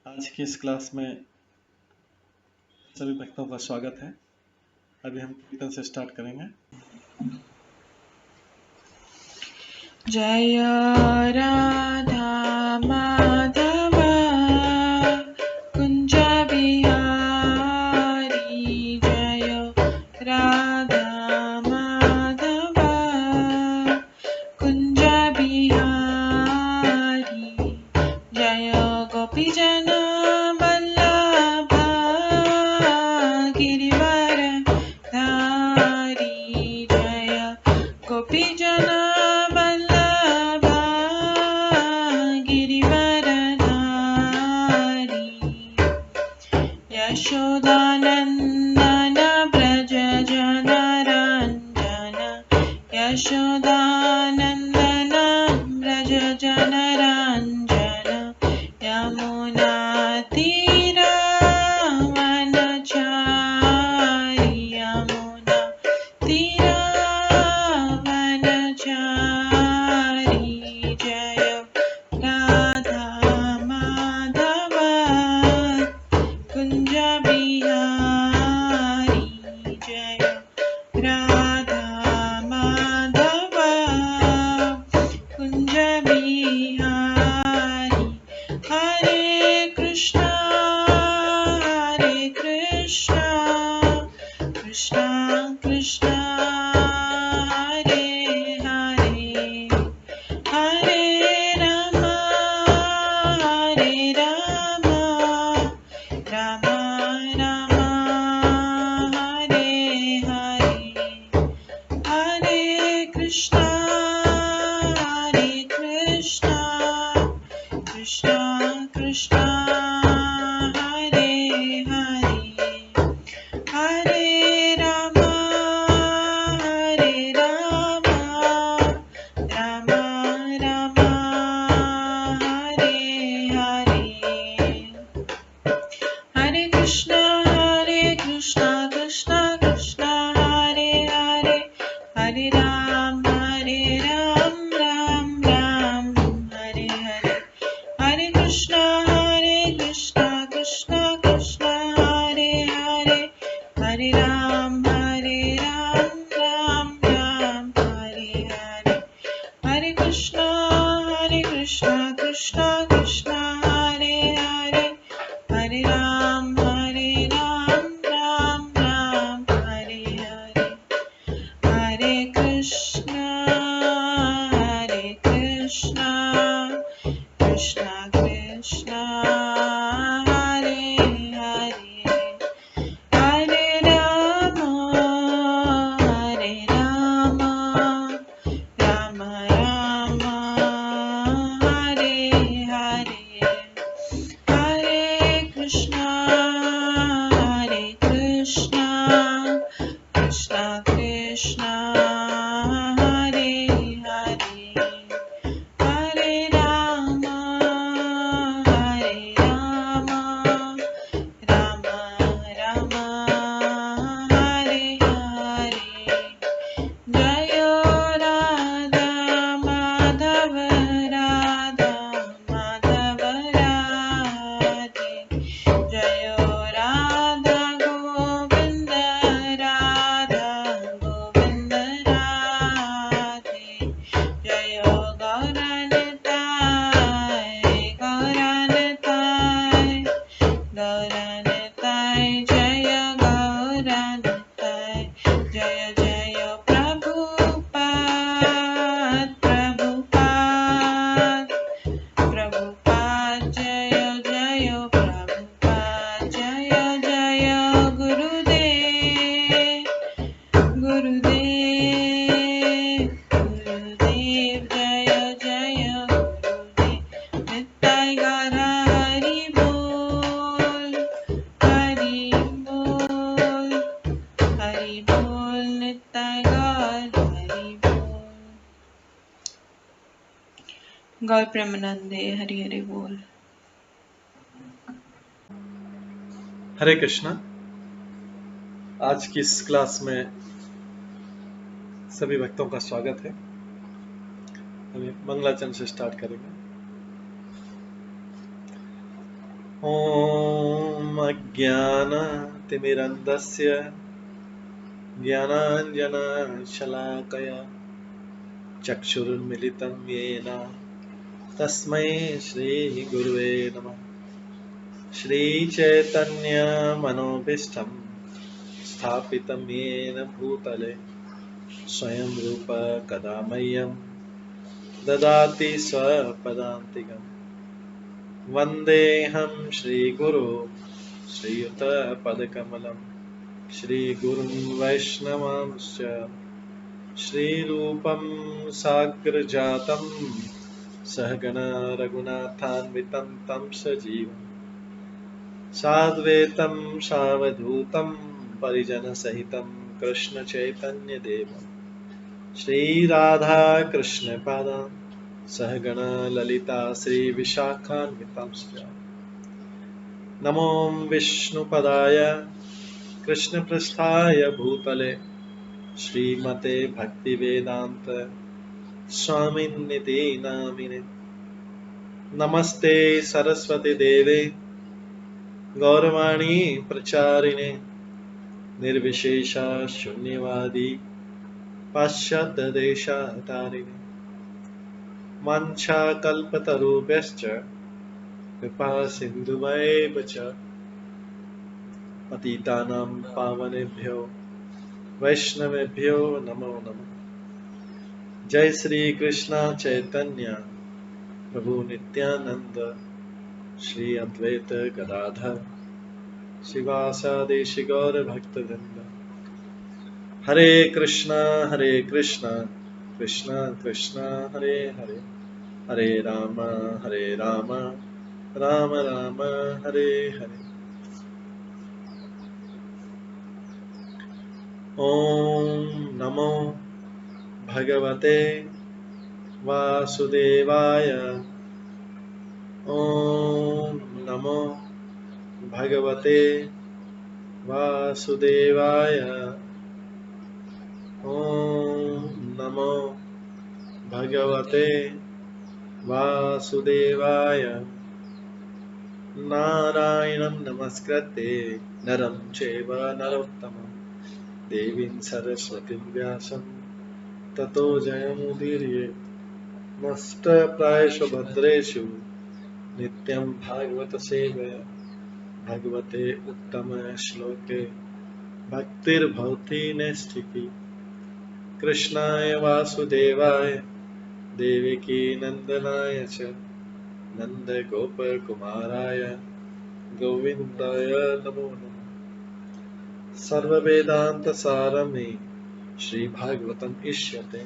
आज की इस क्लास में सभी भक्तों का स्वागत है। अभी हम कीर्तन से स्टार्ट करेंगे। जय राधा माधव कुंज बिहारी, जय राधा माधव कुंज बिहारी, जय गोपीजन वल्लभ गिरिवर धारी, जय गोपीजन यशोदानन्दन व्रज जनरञ्जन, यशोदानन्दन व्रज जनरञ्जन, यमुनातीरवनचारि, यमुनातीरवनचारि, जय राधा माधव कुंज बिहारी, जय राधा माधव कुंज बिहारी। हरे कृष्णा कृष्णा कृष्णा हरे हरे, हरे राम राम राम हरे हरे, हरे कृष्णा कृष्णा कृष्णा हरे हरे, हरे राम राम राम हरे हरे, हरे कृष्णा कृष्णा कृष्णा हरे हरे, हरे राम राम राम हरे हरे, हरे कृष्णा कृष्णा कृष्णा हरे हरे, हरे राम राम राम हरे हरे, हरे कृष्णा कृष्णा कृष्णा हरे हरे, हरे राम राम राम हरे हरे, हरे कृष्णा कृष्णा कृष्णा हरे हरे, हरे राम राम राम हरे हरे, हरे कृष्णा कृष्णा कृष्णा हरे हरे, हरे राम राम राम हरे हरे, जय राधा माधव राधे, जय राधा गोविंद राधे, जय गौरनिताय जय गौरनिताय, जय जय प्रभुपाद जय जय प्रभुपाद, जय जय गुरुदेव जय जय गुरुदेव, निताय गौर हरि बोल निताय गौर हरि बोल। गौर प्रेमानंदे हरि हरि बोल। हरे कृष्णा। आज की इस क्लास में सभी भक्तों का स्वागत है। अभी मंगलाचरण से स्टार्ट करेंगे। ॐ अज्ञानतिमिरन्धस्य ज्ञानाञ्जनशलाकया चक्षुरुन्मिलितं येन तस्मै श्रीगुरुवे नमः। श्रीचैतन्यमनोभीष्टं स्थापितं येन भूतले स्वयं रूप कदा मह्यं ददाति स्वपदान्तिकम्। वन्देऽहं श्रीगुरो श्रीयुतपदकमलं श्रीगुरुं वैष्णवांश्च श्रीरूपं साग्रजातं सहगण रघुनाथान्वितं तं सजीवं साद्वैतं सावधूतं परिजनसहितं कृष्णचैतन्यदेवं श्रीराधाकृष्णपादान् सहगण ललिता श्रीविशाखान्वितांश्च नमो विष्णुपदाय कृष्णपृष्ठाय भूतले श्रीमते भक्तिवेदान्त स्वामिन्निति नामिने। नमस्ते सरस्वती देवे गौरवाणी प्रचारिणे निर्विशेष शून्यवादी पाश्चात्य देशतारिणे। वाञ्छाकल्पतरुभ्यश्च कृपा सिन्धुभ्येव च पतितानां पावनेभ्यो वैष्णवेभ्यो नमो नमः। जय श्री कृष्ण चैतन्य प्रभु नित्यानंद श्री अद्वैत गदाधर शिवासादि गौर भक्तवृंद। हरे कृष्णा कृष्णा कृष्णा हरे हरे, हरे राम राम राम हरे हरे। ओम नमो भगवते वासुदेवाय। ओम नमो भगवते वासुदेवाय। ओम नमो भगवते वासुदेवाय। नारायणं नमस्कृत्य नरं चैव नरोत्तमं देवीं सरस्वतीं व्यासं ततो जयमुदीरये। नष्टप्रायेषु भद्रेषु नित्यं भागवत सेवया भगवते उत्तम श्लोके भक्तिर्भवति नैष्ठिकी। कृष्णाय वासुदेवाय देवकी नंदनाय च नन्दगोपकुमाराय गोविन्दाय नमो नमः। सर्ववेदान्तसारमे श्रीभागवतम् इष्यते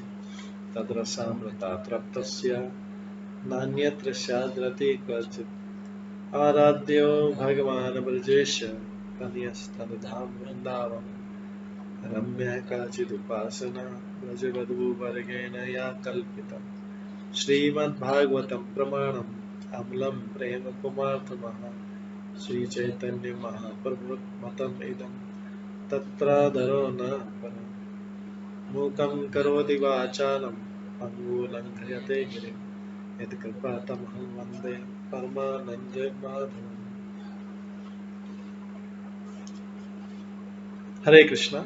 तद्रसामृतात् नान्यत्र स्याद्रति क्वचित्। आराध्यो भगवान् ब्रजेश तनयस्तनुधाम वृन्दावन रम्या काचिदुपासना व्रजवधूवर्गेण या कल्पिता। श्रीमद्भागवतं प्रमाणम् अमलं प्रेम कुमार्थमः श्रीचैतन्य महाप्रभुमतम् इदं तत्रादरो न परम्। मूकं करोति वाचालं पङ्गुलङ्घयते गिरिं यत्कृपातमहं वन्दे परमानन्दमाधवम्। हरे कृष्णा।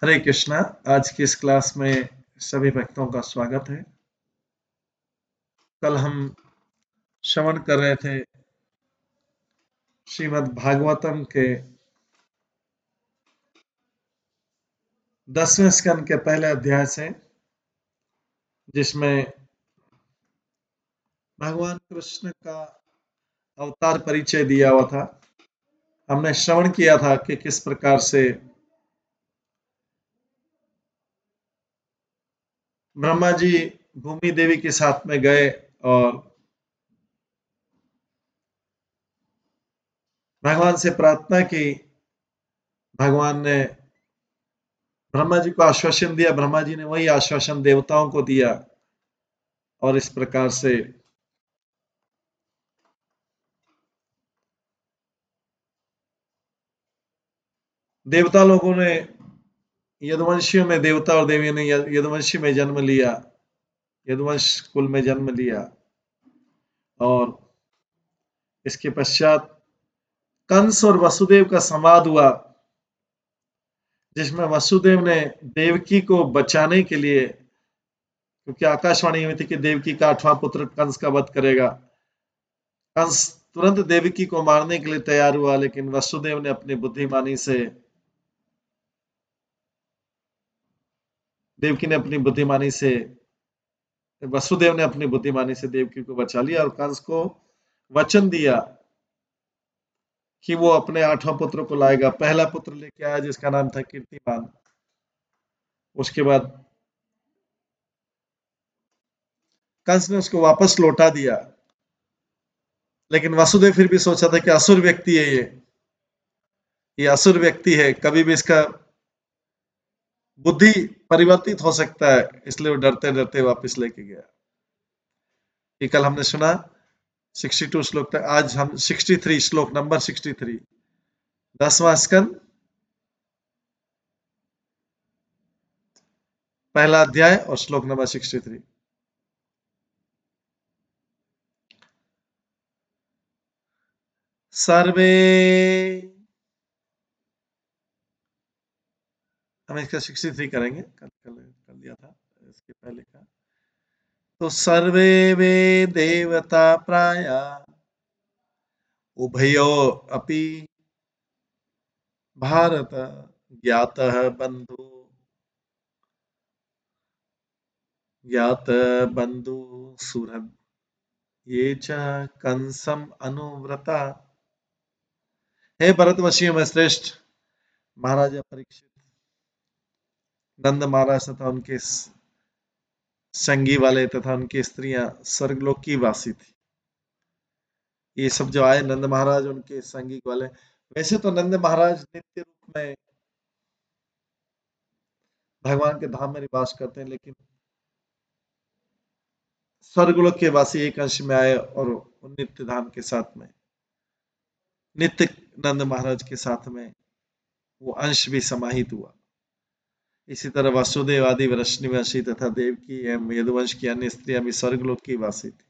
हरे कृष्णा। आज की इस क्लास में सभी भक्तों का स्वागत है। कल हम श्रवण कर रहे थे श्रीमद् भागवतम के 10वें स्कंद के पहले अध्याय से, जिसमें भगवान कृष्ण का अवतार परिचय दिया हुआ था। हमने श्रवण किया था कि किस प्रकार से ब्रह्मा जी भूमि देवी के साथ में गए और भगवान से प्रार्थना की। भगवान ने ब्रह्मा जी को आश्वासन दिया, ब्रह्मा जी ने वही आश्वासन देवताओं को दिया और इस प्रकार से देवता लोगों ने, यदुवंशियों में देवता और देवियों ने यदुवंशी में जन्म लिया, यदुवंश कुल में जन्म लिया। और इसके पश्चात कंस और वसुदेव का संवाद हुआ, जिसमें वसुदेव ने देवकी को बचाने के लिए, क्योंकि आकाशवाणी हुई थी कि देवकी का 8वां पुत्र कंस का वध करेगा, कंस तुरंत देवकी को मारने के लिए तैयार हुआ, लेकिन वसुदेव ने अपनी बुद्धिमानी से, देवकी ने अपनी बुद्धिमानी से, वसुदेव ने अपनी बुद्धिमानी से देवकी को बचा लिया और कंस को वचन दिया कि वो अपने 8वां पुत्र को लाएगा। पहला पुत्र लेके आया जिसका नाम था कीर्तिमान। उसके बाद कंस ने उसको वापस लौटा दिया, लेकिन वसुदेव फिर भी सोचा था कि असुर व्यक्ति है, ये असुर व्यक्ति है, कभी भी इसका बुद्धि परिवर्तित हो सकता है, इसलिए वो डरते डरते वापस लेके गया। ये कल हमने सुना 62 श्लोक तक। आज हम 63 श्लोक नंबर 63, 10वां स्कंद, पहला अध्याय और श्लोक नंबर 63। सर्वे, हम इसका 63 करेंगे, कल कर लिया था इसके पहले का। तो सर्वे वे देवता प्राया उभयो अपि भारत ज्ञातः बंधु सुहृद ये च कंसम अनुव्रता। हे भरतवंशियों में श्रेष्ठ महाराजा परीक्षित, नंद महाराज तथा उनके संगी वाले तथा उनकी स्त्रियां स्वर्गलोक की वासी थी। ये सब जो आए नंद महाराज उनके संगी वाले, वैसे तो नंद महाराज नित्य रूप में भगवान के धाम में निवास करते हैं, लेकिन स्वर्गलोक के वासी एक अंश में आए और नित्य धाम के साथ में, नित्य नंद महाराज के साथ में वो अंश भी समाहित हुआ। इसी तरह वसुदेव आदि वृष्णिवंशी तथा देवकी एवं यदुवंश की अन्य स्त्रियां भी स्वर्गलोक की वासी थी।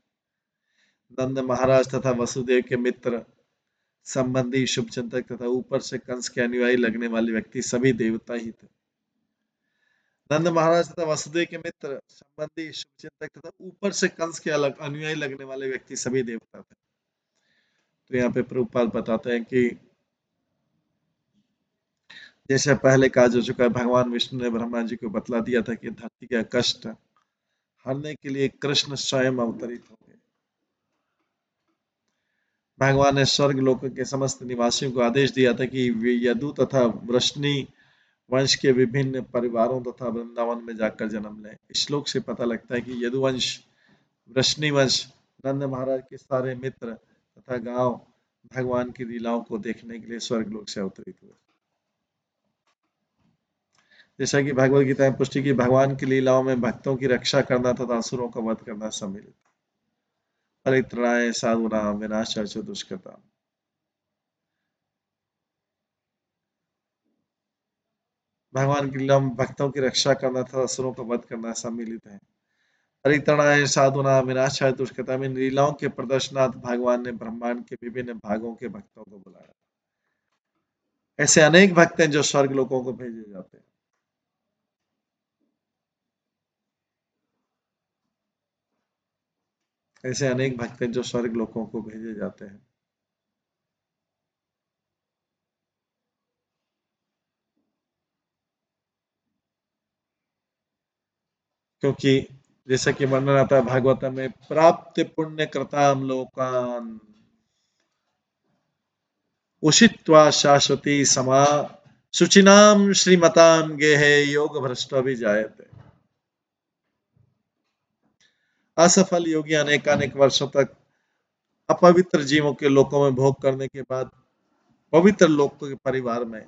नंद महाराज तथा वसुदेव के मित्र, संबंधी, शुभचिंतक तथा ऊपर से कंस के अनुयायी लगने वाले व्यक्ति सभी देवता ही थे। नंद महाराज तथा वसुदेव के मित्र, संबंधी, शुभचिंतक तथा ऊपर से कंस के अलग अनुयायी लगने वाले व्यक्ति सभी देवता थे। तो यहाँ पे प्रभुपाद बताते हैं कि जैसे पहले कहा जा चुका है, भगवान विष्णु ने ब्रह्मा जी को बतला दिया था कि धरती का कष्ट हरने के लिए कृष्ण स्वयं अवतरित होंगे। भगवान ने स्वर्ग लोक के समस्त निवासियों को आदेश दिया था कि वे यदु तथा वृष्णि वंश के विभिन्न परिवारों तथा वृंदावन में जाकर जन्म लें। इस श्लोक से पता लगता है कि यदुवंश, वृष्णि वंश, नंद महाराज के सारे मित्र तथा गांव भगवान की लीलाओं को देखने के लिए स्वर्ग लोक से अवतरित हुए। जैसा कि भगवद गीता में पुष्टि की, भगवान की लीलाओं में भक्तों की रक्षा करना तथा असुरों का वध करना सम्मिलित। परित्राणाय साधूनां विनाशाय च दुष्कृताम्। भगवान की लीला में भक्तों की रक्षा करना तथा असुरों का वध करना सम्मिलित है। परित्राणाय साधूनां विनाशाय दुष्कृताम्। इन लीलाओं के प्रदर्शनार्थ भगवान ने ब्रह्मांड के विभिन्न भागों के भक्तों को बुलाया। ऐसे अनेक भक्त हैं जो स्वर्ग लोकों को भेजे जाते हैं। ऐसे अनेक भक्त हैं जो स्वर्ग लोकों को भेजे जाते हैं। क्योंकि जैसा कि वर्णन आता है भागवतम में, प्राप्त पुण्य कृताम लोकान उषित्वा शाश्वती समा शुचिनाम श्रीमताम गेहे योग भ्रष्ट भी जायते। असफल योगी अनेकानेक वर्षों तक अपवित्र जीवों के लोकों में भोग करने के बाद पवित्र लोकों के परिवार में,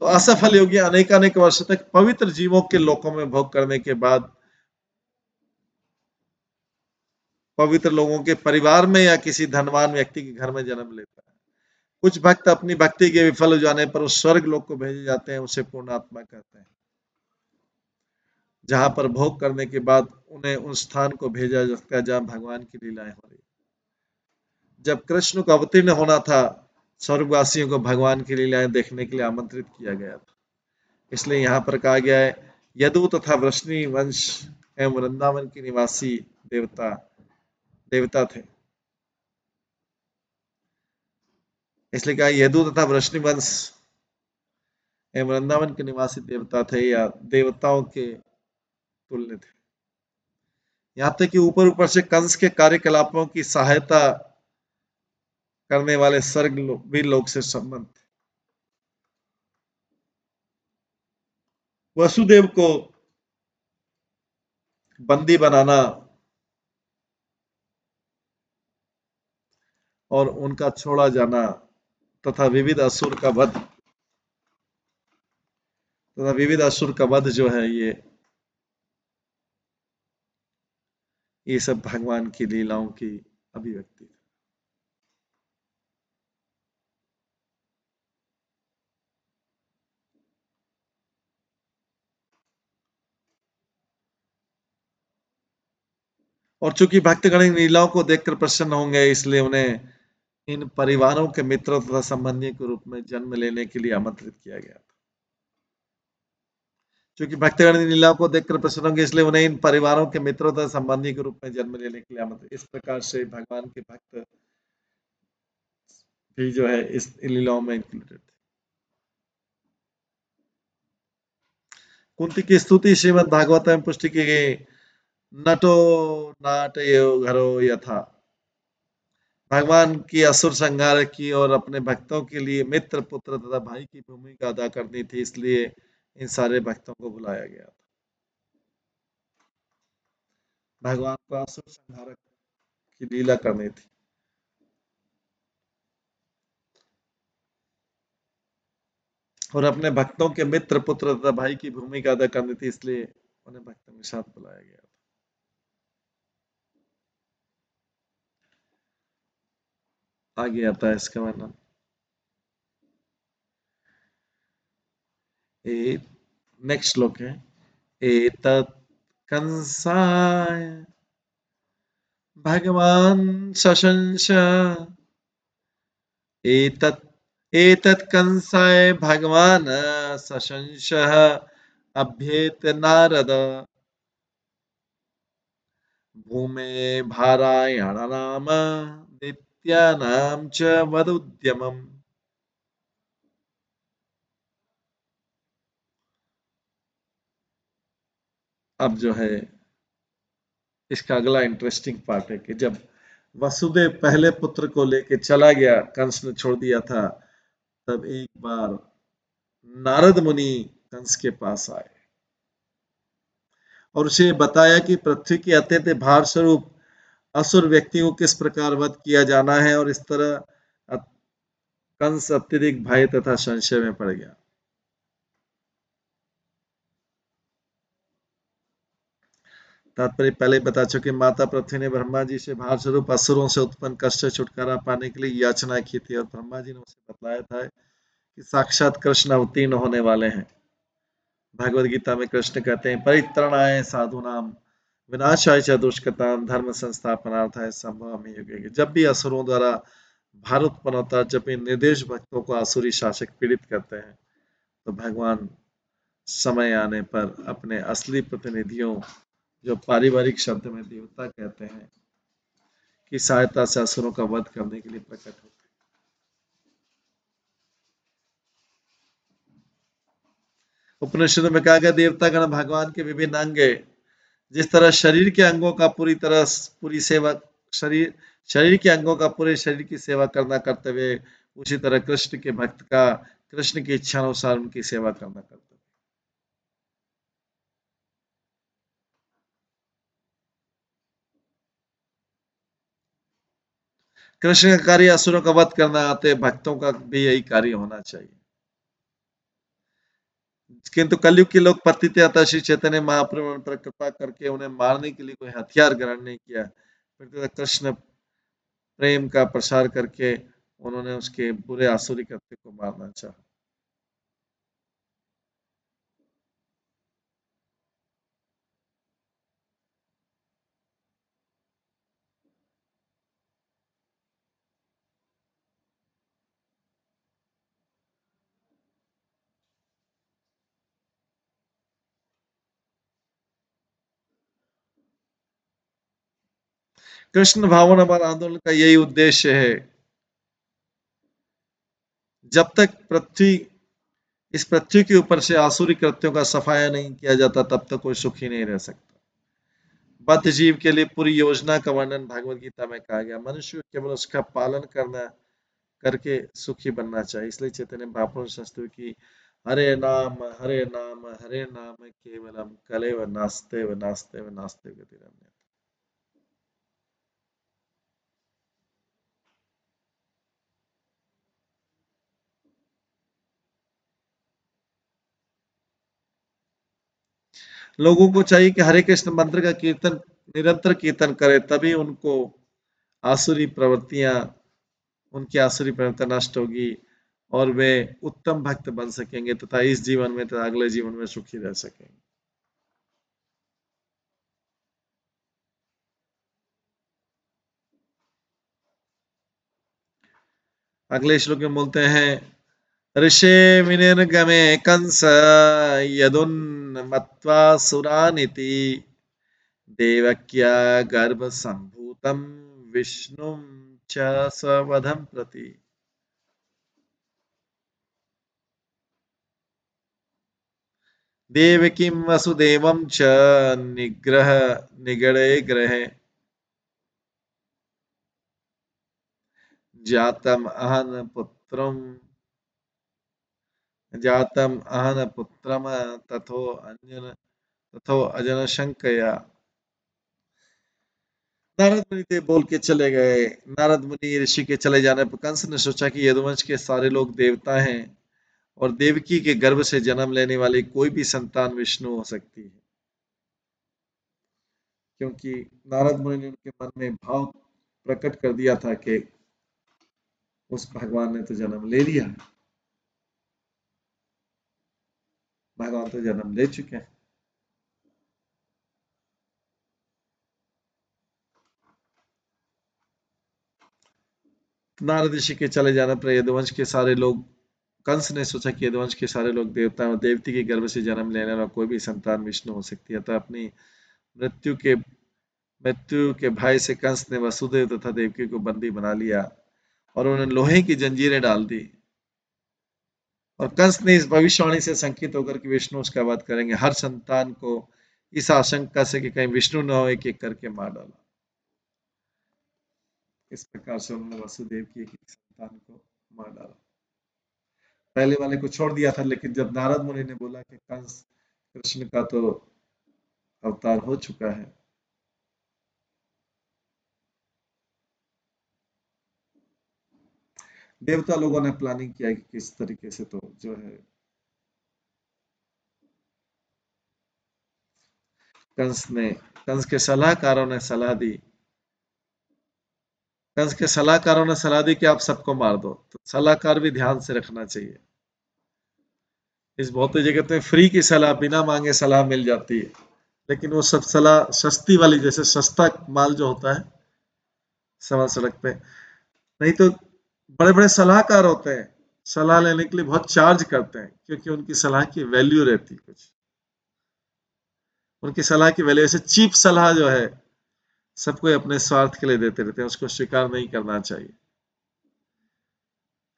तो असफल योगी अनेकानेक वर्षों तक पवित्र जीवों के लोकों में भोग करने के बाद पवित्र लोगों के परिवार में या किसी धनवान व्यक्ति के घर में जन्म लेता है। कुछ भक्त अपनी भक्ति के विफल हो जाने पर उस स्वर्ग लोक को भेजे जाते हैं, उसे पूर्ण आत्मा कहते हैं, जहां पर भोग करने के बाद उन्हें उस स्थान को भेजा जाता है जहां भगवान की लीलाएं हो रही। जब कृष्ण को अवतीर्ण होना था, स्वर्गवासियों को भगवान की लीलाएं देखने के लिए आमंत्रित किया गया था। इसलिए यहाँ पर कहा गया है, यदु तथा वृष्णि वंश एवं वृंदावन के निवासी देवता थे। इसलिए कहा यदु तथा वृष्णि वंश एवं वृंदावन के निवासी देवता थे या देवताओं के तुल्य थे। यहाँ तक कि ऊपर ऊपर से कंस के कार्यकलापों की सहायता करने वाले स्वर्ग भी लोग से संबंध थे। वसुदेव को बंदी बनाना और उनका छोड़ा जाना तथा विविध असुर का वध जो है, ये सब भगवान की लीलाओं की अभिव्यक्ति है। और चूंकि भक्तगण इन लीलाओं को देखकर प्रसन्न होंगे, इसलिए उन्हें इन परिवारों के मित्रों तथा संबंधी के रूप में जन्म लेने के लिए आमंत्रित किया गया था। क्योंकि भक्तगण इन लीलाओं को देखकर प्रसन्न होंगे, इसलिए उन्हें इन परिवारों के मित्रों तथा संबंधी के रूप में जन्म लेने के लिए आमंत्रित। इस प्रकार से भगवान के भक्त भी जो है इस लीलाओं में इंक्लूडेड थे। कुंती की स्तुति श्रीमद् भागवत में पुष्टि की गई, नटो नाटयो घरो यथा। भगवान की असुर संहार की और अपने भक्तों के लिए मित्र पुत्र तथा भाई की भूमिका अदा करनी थी, इसलिए इन सारे भक्तों को बुलाया गया था। भगवान को असुर संहारक की लीला करनी थी और अपने भक्तों के मित्र पुत्र तथा भाई की भूमिका अदा करनी थी, इसलिए उन्हें भक्तों के साथ बुलाया गया था। आगे आता है इसका वर्णन। नेक्स्ट श्लोक है, एतत् कंसाय भगवान शशंस, एतत् कंसाय भगवान शशंस अभ्येत नारद भूमे भारायणानाम दैत्यानां च वधुद्यमम्। अब जो है इसका अगला इंटरेस्टिंग पार्ट है कि जब वसुदेव पहले पुत्र को लेके चला गया, कंस ने छोड़ दिया था, तब एक बार नारद मुनि कंस के पास आए और उसे बताया कि पृथ्वी के अत्यंत भार स्वरूप असुर व्यक्ति को किस प्रकार वध किया जाना है, और इस तरह कंस अत्यधिक भय तथा संशय में पड़ गया। तात्पर्य पहले बता चुके, माता पृथ्वी ने ब्रह्मा जी से भार स्वरूप असुरों से उत्पन्न कष्ट से छुटकारा पाने के लिए याचना की थी और ब्रह्मा जी ने उसे बतलाया था कि साक्षात कृष्ण अवतीर्ण होने वाले हैं। भगवद गीता में कृष्ण कहते हैं, परित्रणाय साधूनाम विनाशाय च दुष्कृताम धर्म संस्थापनार्थाय संभवामि युगे। जब भी असुरों द्वारा भार उत्पन्न होता है, जब भी निर्देश भक्तों को आसुरी शासक पीड़ित करते हैं, तो भगवान समय आने पर अपने असली प्रतिनिधियों जो पारिवारिक शब्द में देवता कहते हैं, की सहायता से असुरों का वध करने के लिए प्रकट होते हैं। उपनिषदों में कहा गया देवतागण भगवान के विभिन्न अंग है। जिस तरह शरीर के अंगों का पूरी सेवा शरीर शरीर के अंगों का पूरे शरीर की सेवा करना कर्तव्य, उसी तरह कृष्ण के भक्त का कृष्ण की इच्छा अनुसार उनकी सेवा करना कर्तव्य। कृष्ण का कार्य असुरों का वध करना, आते भक्तों का भी यही कार्य होना चाहिए। किंतु कलयुग के लोग पतित श्री चैतन्य महाप्रभु पर कृपा करके उन्हें मारने के लिए कोई हथियार ग्रहण नहीं किया, कृष्ण प्रेम का प्रसार करके उन्होंने उसके बुरे आसुरी कृत्य को मारना चाहा। कृष्ण भावन हमारा आंदोलन का यही उद्देश्य है। जब तक इस पृथ्वी के ऊपर से आसुरी कृत्यों का सफाया नहीं किया जाता, तब तक कोई सुखी नहीं रह सकता। बद्ध जीव के लिए पूरी योजना का वर्णन भगवत गीता में कहा गया। मनुष्य को केवल उसका पालन करके सुखी बनना चाहिए। इसलिए चैतन्य महाप्रभु शास्त्र की हरे नाम हरे नाम हरे नाम केवलम कलेव नास्ते व नास्ते व नास्ते गतिरन्यः। लोगों को चाहिए कि हरे कृष्ण मंत्र का कीर्तन निरंतर कीर्तन करे, तभी आसुरी प्रवृत्तियां उनकी आसुरी प्रवृत्ति नष्ट होगी और वे उत्तम भक्त बन सकेंगे तथा इस जीवन में तथा अगले जीवन में सुखी रह सकेंगे। अगले श्लोक में बोलते हैं ऋषे विनिर्गमे कंस यदुन्मत्वा सुरानिति देवक्या गर्भ संभूतम विष्णुं च स्ववधं प्रति। देवकीं वसुदेवं च निगड़े ग्रहे जातम् अहन पुत्रम तथो अजन शंकया। नारद मुनि थे बोल के चले गए। नारद मुनि ऋषि के चले जाने पर कंस ने सोचा कि यदुवंश के सारे लोग देवता हैं और देवकी के गर्भ से जन्म लेने वाली कोई भी संतान विष्णु हो सकती है, क्योंकि नारद मुनि ने उनके मन में भाव प्रकट कर दिया था कि उस भगवान ने तो जन्म ले लिया, भगवान तो जन्म ले चुके हैं। नारद ऋषि के चले जाने पर यदुवंश के सारे लोग कंस ने सोचा कि यदुवंश के सारे लोग देवता और देवती के गर्भ से जन्म लेने वाला कोई भी संतान विष्णु हो सकती है। तो अपनी मृत्यु के भय से कंस ने वसुदेव तथा देवकी को बंदी बना लिया और उन्हें लोहे की जंजीरें डाल दी। और कंस ने इस भविष्यवाणी से संकित होकर कि विष्णु उसका वध करेंगे, हर संतान को इस आशंका से कि कहीं विष्णु न हो, एक एक करके मार डाला। इस प्रकार से उन्होंने वसुदेव की एक संतान को मार डाला। पहले वाले को छोड़ दिया था, लेकिन जब नारद मुनि ने बोला कि कंस कृष्ण का तो अवतार हो चुका है, देवता लोगों ने प्लानिंग किया कि किस तरीके से तो जो है कंस के सलाहकारों ने सलाह दी। कंस के सलाहकारों ने सलाह दी कि आप सबको मार दो। तो सलाहकार भी ध्यान से रखना चाहिए। इस भौतिक जगत में फ्री की सलाह बिना मांगे सलाह मिल जाती है, लेकिन वो सब सलाह सस्ती वाली, जैसे सस्ता माल जो होता है समझ सड़क पे, नहीं तो बड़े बड़े सलाहकार होते हैं, सलाह लेने के लिए बहुत चार्ज करते हैं, क्योंकि उनकी सलाह की वैल्यू रहती है कुछ। उनकी सलाह की वैल्यू, ऐसे चीप सलाह जो है सब कोई अपने स्वार्थ के लिए देते रहते हैं, उसको स्वीकार नहीं करना चाहिए।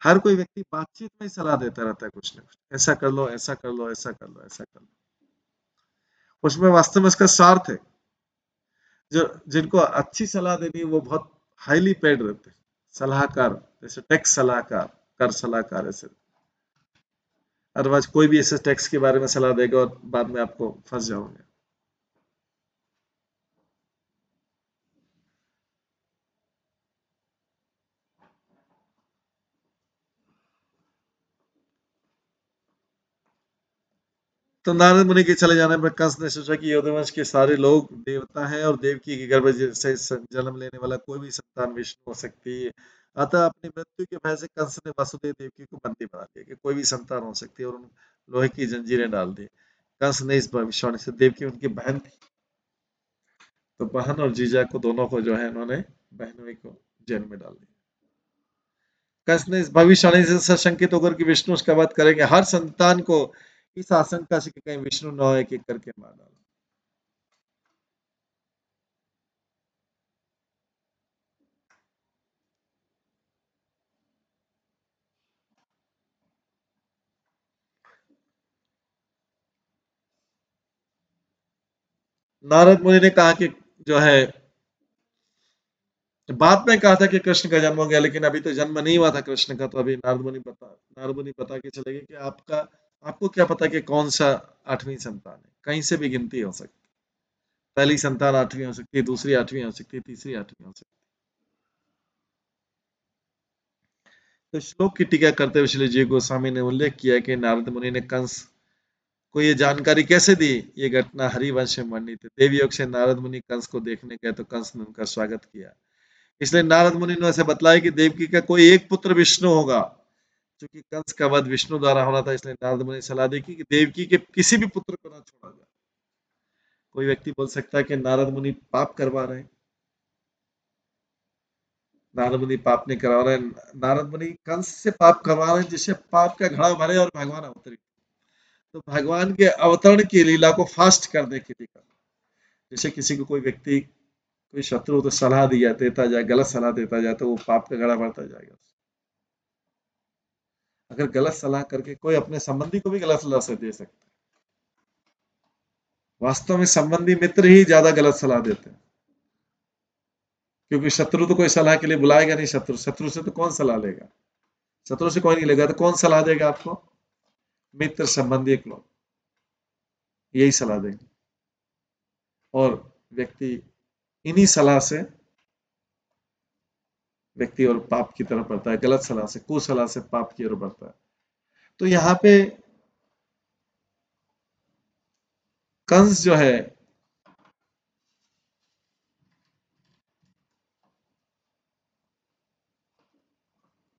हर कोई व्यक्ति बातचीत में ही सलाह देता रहता है कुछ ना कुछ, ऐसा कर लो, ऐसा कर लो, ऐसा कर लो, ऐसा कर लो। उसमें वास्तव में उसका स्वार्थ है। जो जिनको अच्छी सलाह देनी है वो बहुत हाईली पेड रहते हैं, सलाहकार, जैसे टैक्स सलाहकार, कर सलाहकार, ऐसे। अदरवाइज कोई भी ऐसे टैक्स के बारे में सलाह देगा और बाद में आपको फंस जाओगे। तो नारद मुनि के चले जाने पर कंस ने सोचा कि यदुवंश के सारे लोग देवता हैं और देवकी के गर्भ से जन्म लेने वाला कोई भी संतान विष्णु हो सकती है। अतः अपनी मृत्यु के भय से कंस ने वासुदेव देवकी को बंदी बना दिया कि कोई भी संतान हो सकती है, और उन लोहे की जंजीरें डाल दी। कंस ने इस भविष्यवाणी से, देवकी उनकी बहन थी, तो बहन और जीजा को, दोनों को जो है उन्होंने, बहनोई को जेल में डाल दिया। कंस ने इस भविष्यवाणी से सशंकित होकर कि विष्णु उसका वध करेंगे, हर संतान को इस आशंका से कि कहीं विष्णु न हो, एक एक करके मार डाला। नारद मुनि ने कहा कि जो है, बाद में कहा था कि कृष्ण का जन्म हो गया, लेकिन अभी तो जन्म नहीं हुआ था कृष्ण का, तो अभी नारद मुनि बता के चले गए कि आपको क्या पता कि कौन सा 8वीं संतान है, कहीं से भी गिनती हो सकती, पहली संतान 8वीं हो सकती है, दूसरी 8वीं हो सकती है, तीसरी 8वीं हो सकती है। तो श्लोक की टीका करते हुए श्री जी गोस्वामी ने उल्लेख किया कि नारद मुनि ने कंस को ये जानकारी कैसे दी। ये घटना हरिवंश में वर्णित है। देवयोग से नारद मुनि कंस को देखने गए तो कंस ने उनका स्वागत किया। इसलिए नारद मुनि ने ऐसे बतलाया कि देवकी का कोई एक पुत्र विष्णु होगा। क्योंकि कंस का वध विष्णु द्वारा होना था, इसलिए नारद मुनि ने सलाह दी कि देवकी के किसी भी पुत्र को ना छोड़ा जाए। कोई व्यक्ति बोल सकता है कि नारद मुनि पाप करवा रहे हैं। नारद मुनि पाप नहीं करवा रहे हैं। नारद मुनि कंस से पाप करवा रहे हैं, जिससे पाप का घड़ा भरे और भगवान अवतरित। तो भगवान के अवतरण की लीला को फास्ट करने के लिए कर, जैसे किसी को कोई व्यक्ति, कोई शत्रु तो सलाह दिया देता जाए, गलत सलाह देता जाए, तो वो पाप का घड़ा बढ़ता जाएगा। अगर गलत सलाह करके कोई अपने संबंधी को भी गलत सलाह से दे सकता है। वास्तव में संबंधी मित्र ही ज्यादा गलत सलाह देते हैं, क्योंकि शत्रु तो कोई सलाह के लिए बुलाएगा नहीं। शत्रु से तो कौन सलाह लेगा, शत्रु से कोई नहीं लेगा, तो कौन सलाह देगा आपको? मित्र संबंधी एक लोग यही सलाह देंगे, और व्यक्ति इन्हीं सलाह से व्यक्ति और पाप की तरफ बढ़ता है, गलत सलाह से, कुसलाह से पाप की ओर बढ़ता है। तो यहाँ पे कंस जो है,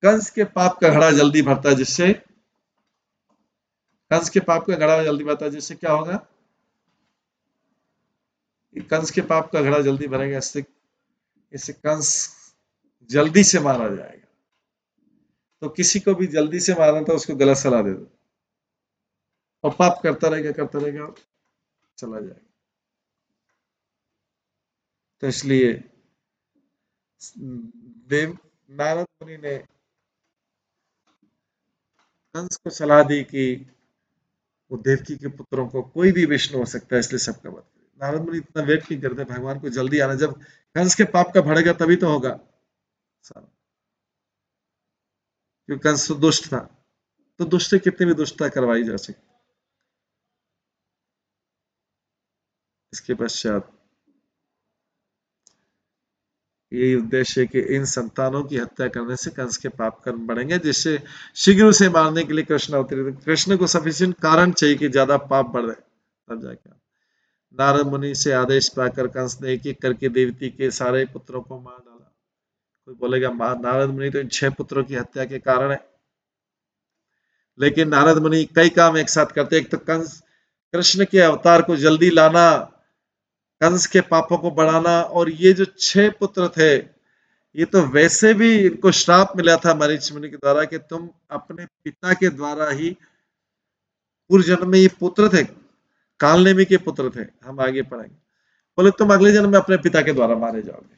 कंस के पाप का घड़ा जल्दी भरता है, जिससे कंस के पाप का घड़ा जल्दी भरता है, जिससे क्या होगा? कंस के पाप का घड़ा जल्दी भरेगा, इससे इससे कंस जल्दी से मारा जाएगा। तो किसी को भी जल्दी से मारना था, उसको गलत सलाह दे दो, और पाप करता रहेगा, चला जाएगा। तो इसलिए देव नारद मुनि ने कंस को सलाह दी कि वो देवकी के पुत्रों को कोई भी विष्णु हो सकता है, इसलिए सबका वध करे। नारद मुनि इतना वेट नहीं करते, भगवान को जल्दी आना, जब कंस के पाप का भड़ेगा तभी तो होगा सारा। क्योंकि कंस तो दुष्ट था, तो दुष्ट से कितनी भी दुष्टता करवाई जा सकती। इसके पश्चात यही उद्देश्य है कि इन संतानों की हत्या करने से कंस के पाप कर्म बढ़ेंगे, जिससे शीघ्र उसे मारने के लिए कृष्ण अवतरित। कृष्ण को सफिशिएंट कारण चाहिए कि ज्यादा पाप बढ़ रहे, तब जाके। नारद मुनि से आदेश पाकर कंस ने एक एक करके देवती के सारे पुत्रों को मार डाला। कोई बोलेगा नारद मुनि तो इन 6 पुत्रों की हत्या के कारण है, लेकिन नारद मुनि कई काम एक साथ करते। एक तो कंस, कृष्ण के अवतार को जल्दी लाना, कंस के पापों को बढ़ाना, और ये जो 6 पुत्र थे, ये तो वैसे भी इनको श्राप मिला था मरीच मुनि के द्वारा कि तुम अपने पिता के द्वारा ही पूर्व जन्म में ये पुत्र थे, कालनेमी के पुत्र थे, हम आगे पढ़ेंगे। बोले तुम अगले जन्म में अपने पिता के द्वारा मारे जाओगे।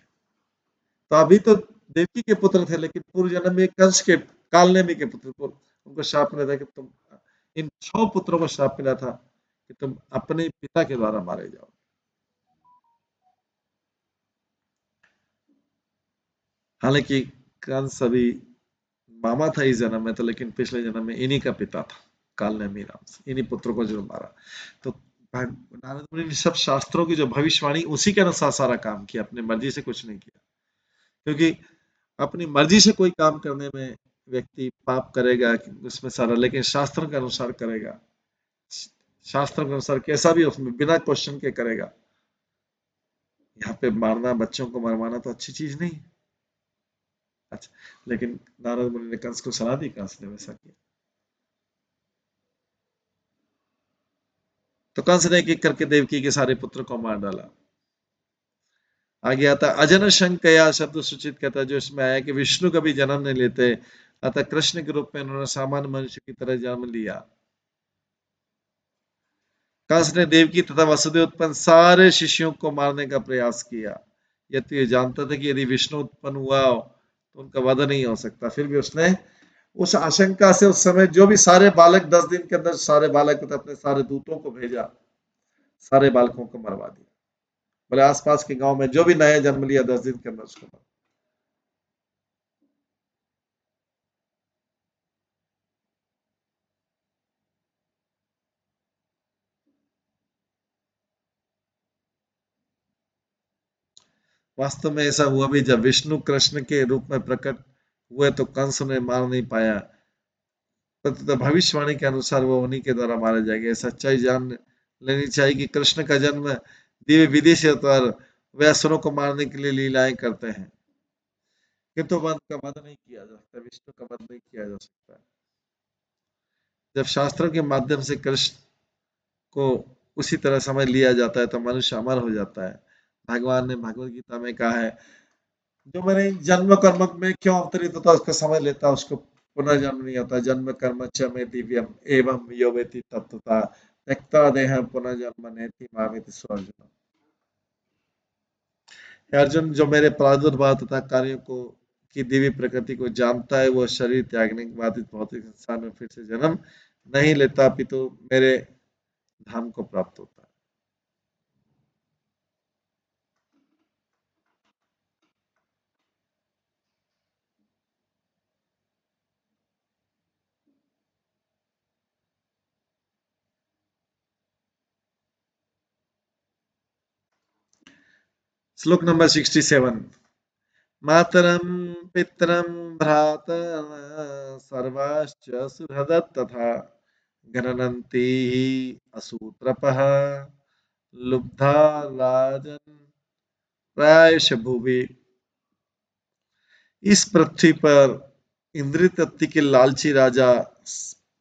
तो अभी तो देवकी के पुत्र थे, लेकिन पूर्व जन्म में कंस के, कालनेमी के पुत्र को उनको श्राप मिला था कि तुम, इन 6 पुत्रों को श्राप मिला था कि तुम अपने पिता के द्वारा मारे जाओ। हालांकि कंस अभी मामा था इस जन्म में तो, लेकिन पिछले जन्म में इन्हीं का पिता था, कालनेमी राम से, इन्हीं पुत्रों को जो मारा। तो नारद मुनि ने सब शास्त्रों की जो भविष्यवाणी उसी के अनुसार सारा काम किया, अपनी मर्जी से कुछ नहीं किया। क्योंकि अपनी मर्जी से कोई काम करने में व्यक्ति पाप करेगा उसमें सारा, लेकिन शास्त्र के अनुसार करेगा, शास्त्र के अनुसार कैसा भी उसमें बिना क्वेश्चन के करेगा। यहाँ पे मारना, बच्चों को मरवाना तो अच्छी चीज नहीं। अच्छा, लेकिन नारद मुनि ने कंस को सलाह दी, कंस ने वैसा किया। तो कंस ने एक एक करके देवकी के सारे पुत्र को मार डाला। आगे आता अजन शंकया शब्द सूचित करता है, जो इसमें आया कि विष्णु कभी जन्म नहीं लेते, अतः कृष्ण के रूप में उन्होंने सामान्य मनुष्य की तरह जन्म लिया। कंस ने देवकी तथा वसुदेव उत्पन्न सारे शिष्यों को मारने का प्रयास किया। यह तो ये जानता था कि यदि विष्णु उत्पन्न हुआ तो उनका वध नहीं हो सकता, फिर भी उसने उस आशंका से उस समय जो भी सारे बालक 10 दिन के अंदर सारे बालक तथा अपने सारे दूतों को भेजा, सारे बालकों को मरवा दिया। बोले आसपास के गांव में जो भी नया जन्म लिया 10 दिन के अंदर उसको मरवा। वास्तव में ऐसा हुआ भी, जब विष्णु कृष्ण के रूप में प्रकट हुए तो कंस ने मार नहीं पाया, परंतु भविष्यवाणी के अनुसार वो उन्हीं के द्वारा मारे जाएंगे। सच्चाई जान लेनी चाहिए कि कृष्ण का जन्म दिव्य विधि से होता, वे असुरों को मारने के लिए लीलाएं करते हैं, किंतु वध का वध नहीं किया जा सकता, विष्णु का वध नहीं किया जा सकता। जब शास्त्रों के माध्यम से कृष्ण को उसी तरह समझ लिया जाता है तो मनुष्य अमर हो जाता है। भगवान ने भगवत गीता में कहा है, जो मेरे जन्म कर्म में क्यों अवतरित होता है उसको समझ लेता है, उसको पुनर्जन्म नहीं होता। जन्म कर्म च में दिव्यम एवं यो वेति तत्वता त्यक्ता देह पुनर्जन्म नेति मामेति स्वर्जुन। हे अर्जुन, जो मेरे प्रादुर्भाव तथा कार्यों को की दिव्य प्रकृति को जानता है, वो शरीर त्यागने के बाद इस भौतिक संसार में फिर से जन्म नहीं लेता, अपितु मेरे धाम को प्राप्त होता है। श्लोक नंबर 67। मातरं पितरं भ्रातरं सर्वाश्च सुहृदस्तथा गणन्ति असूत्रपः लुब्धा राजन् प्रायश भुवि। इस पृथ्वी पर इंद्रिय तृप्ति के लालची राजा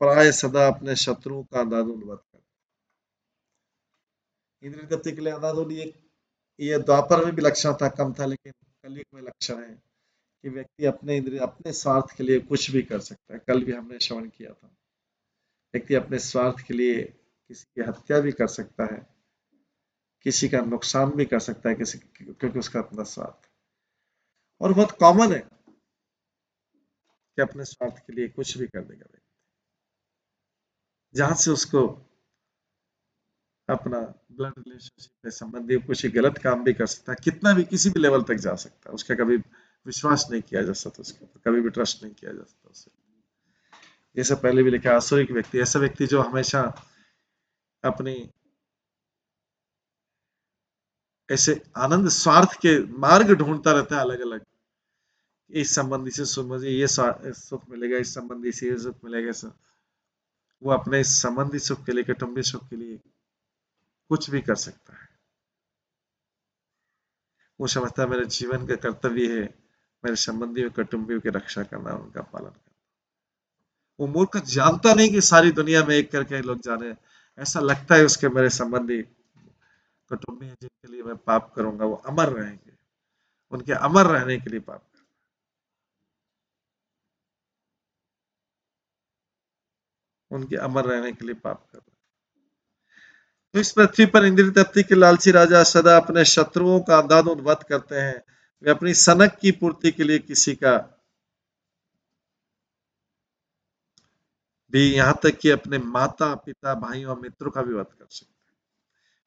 प्राय सदा अपने शत्रुओं का अंधाधुंध वध करता है। इंद्रिय तृप्ति के लिए अंधाधुंध ये द्वापर में भी लक्षण था, कम था, लेकिन कलयुग में लक्षण है कि व्यक्ति अपने इंद्रिय अपने स्वार्थ के लिए कुछ भी कर सकता है। कल भी हमने श्रवण किया था, व्यक्ति अपने स्वार्थ के लिए किसी की हत्या भी कर सकता है, किसी का नुकसान भी कर सकता है, किसी क्योंकि उसका अपना स्वार्थ। और बहुत कॉमन है कि अपने स्वार्थ के लिए कुछ भी कर देगा व्यक्ति, जहां से उसको अपना ब्लड रिलेशनशिप से संबंधित कुछ गलत काम भी कर सकता है, कितना भी किसी भी लेवल तक जा सकता है। उसका कभी विश्वास नहीं किया जा सकता, उसके ऊपर कभी भी ट्रस्ट नहीं किया जा सकता उससे। ये सब पहले भी लिखा है। आसुरिक व्यक्ति ऐसा व्यक्ति जो हमेशा अपनी ऐसे आनंद स्वार्थ के मार्ग ढूंढता रहता है अलग अलग, इस संबंधी से मुझे ये सुख मिलेगा, इस संबंधी से ये सुख मिलेगा। वो अपने संबंधी सुख के लिए, कुटुंबी सुख के लिए कुछ भी कर सकता है। वो समझता है मेरे जीवन का कर्तव्य है मेरे संबंधियों कुटुंबियों की रक्षा करना, उनका पालन करना। वो मूर्ख जानता नहीं कि सारी दुनिया में एक करके लोग जाने, ऐसा लगता है उसके मेरे संबंधी कुटुंबी हैं जिनके लिए मैं पाप करूंगा वो अमर रहेंगे, उनके अमर रहने के लिए पाप कर, उनके अमर रहने के लिए पाप कर। तो इस पृथ्वी पर इंद्रिय तृप्ति के लालची राजा सदा अपने शत्रुओं का अंधाधुंध वध करते हैं। वे अपनी सनक की पूर्ति के लिए किसी का भी, यहाँ तक कि अपने माता पिता भाइयों और मित्रों का भी वध कर सकते हैं।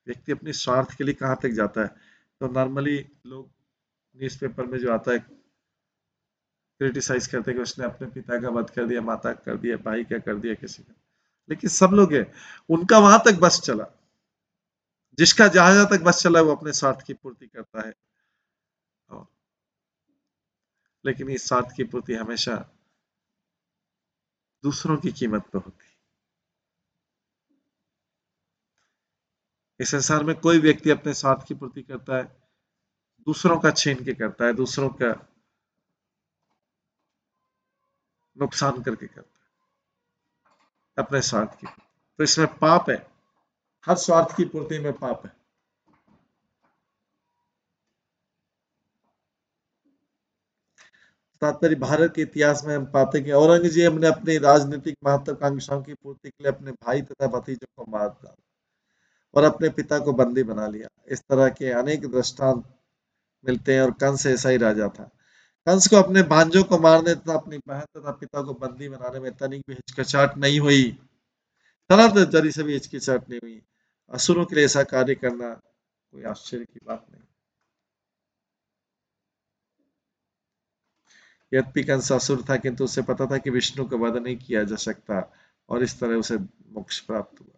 व्यक्ति अपने स्वार्थ के लिए कहाँ तक जाता है? तो नॉर्मली लोग न्यूज़पेपर में जो आता है क्रिटिसाइज करते हैं कि उसने अपने पिता का वध कर दिया, माता का कर दिया, भाई का कर दिया, किसी का। लेकिन सब लोग है, उनका वहां तक बस चला, जिसका जहां तक बस चला वो अपने स्वार्थ की पूर्ति करता है। और लेकिन इस स्वार्थ की पूर्ति हमेशा दूसरों की कीमत पर होती है। इस संसार में कोई व्यक्ति अपने स्वार्थ की पूर्ति करता है दूसरों का छीन के करता है, दूसरों का नुकसान करके करता है अपने स्वार्थ की। तो इसमें पाप है, हर स्वार्थ की पूर्ति में पाप है। तात्पर्य भारत के इतिहास में हम पाते हैं कि औरंगजेब ने अपनी राजनीतिक महत्वाकांक्षाओं की पूर्ति के लिए अपने भाई तथा भतीजों को मार डाला और अपने पिता को बंदी बना लिया। इस तरह के अनेक दृष्टांत मिलते हैं और कंस ऐसा ही राजा था। कंस को अपने भांजों को मारने तथा अपनी बहन तथा पिता को बंदी बनाने में तनिक भी हिचकिचाहट नहीं हुई, थोड़ा जरी से भी हिचकिचाहट नहीं हुई। असुरों के लिए ऐसा कार्य करना कोई आश्चर्य की बात नहीं। यद्यपि कंस असुर था, किंतु उसे पता था कि विष्णु का वध नहीं किया जा सकता और इस तरह उसे मोक्ष प्राप्त हुआ।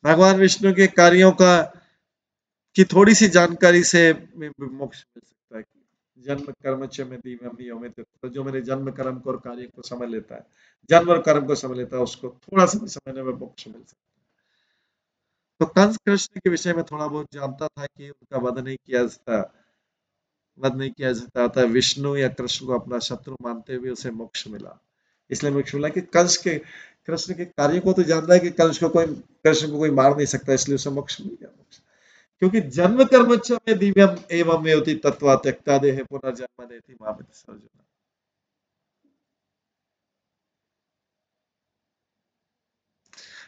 भगवान विष्णु के कार्यों का की थोड़ी सी जानकारी से मोक्ष मिल सकता है। जन्म कर्म च में दिव्यम नियमित, तो जो मेरे जन्म कर्म को और कार्य को समझ लेता है, जन्म और कर्म को समझ लेता है, उसको थोड़ा सा भी समझने में मोक्ष मिल सकता है। तो कंस कृष्ण के विषय में थोड़ा बहुत जानता था कि उनका वध नहीं किया जाता, वध नहीं किया जाता था। विष्णु या कृष्ण को अपना शत्रु मानते हुए उसे मोक्ष मिला। इसलिए मोक्ष मिला कि कंस के कृष्ण के कार्य को तो जानता है कि कृष्ण को कोई मार नहीं सकता, इसलिए उसे मोक्ष मिल गया। मोक्ष क्योंकि जन्म कर्म च में दिव्यम एवं योति तत्वा त्यक्ता देह पुनर्जन्म नेति मामिति सर्वजना।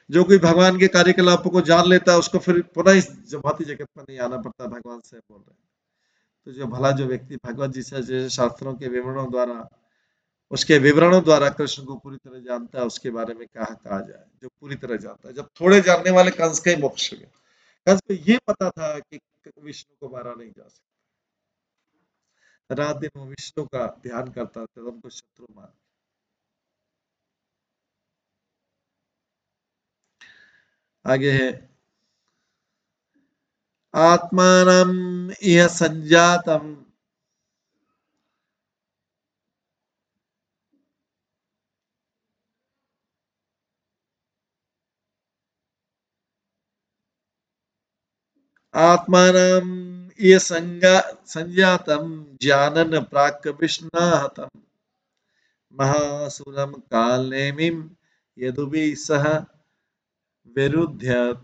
जो कोई भगवान के कार्यकलापों को जान लेता है उसको फिर पुनः इस भौतिक जगत में नहीं आना पड़ता। भगवान से बोल रहे हैं। तो जो भला जो व्यक्ति भगवत जी से जैसे शास्त्रों के विवरणों द्वारा, उसके विवरणों द्वारा कृष्ण को पूरी तरह जानता है, उसके बारे में कहा जाए जो पूरी तरह जानता है। जब थोड़े जानने वाले कंस का ही मोक्ष हो गया। कंस को ये पता था कि विष्णु को मारा नहीं जा सकता, रात दिन वो विष्णु का ध्यान करता था, उनको शत्रु मान। आगे है आत्मानं इह संजातम आत्मानं इह संजातम जानन प्राक विष्णाहतम महासुरम कालनेमिं यदुवि सह विरुध्यत।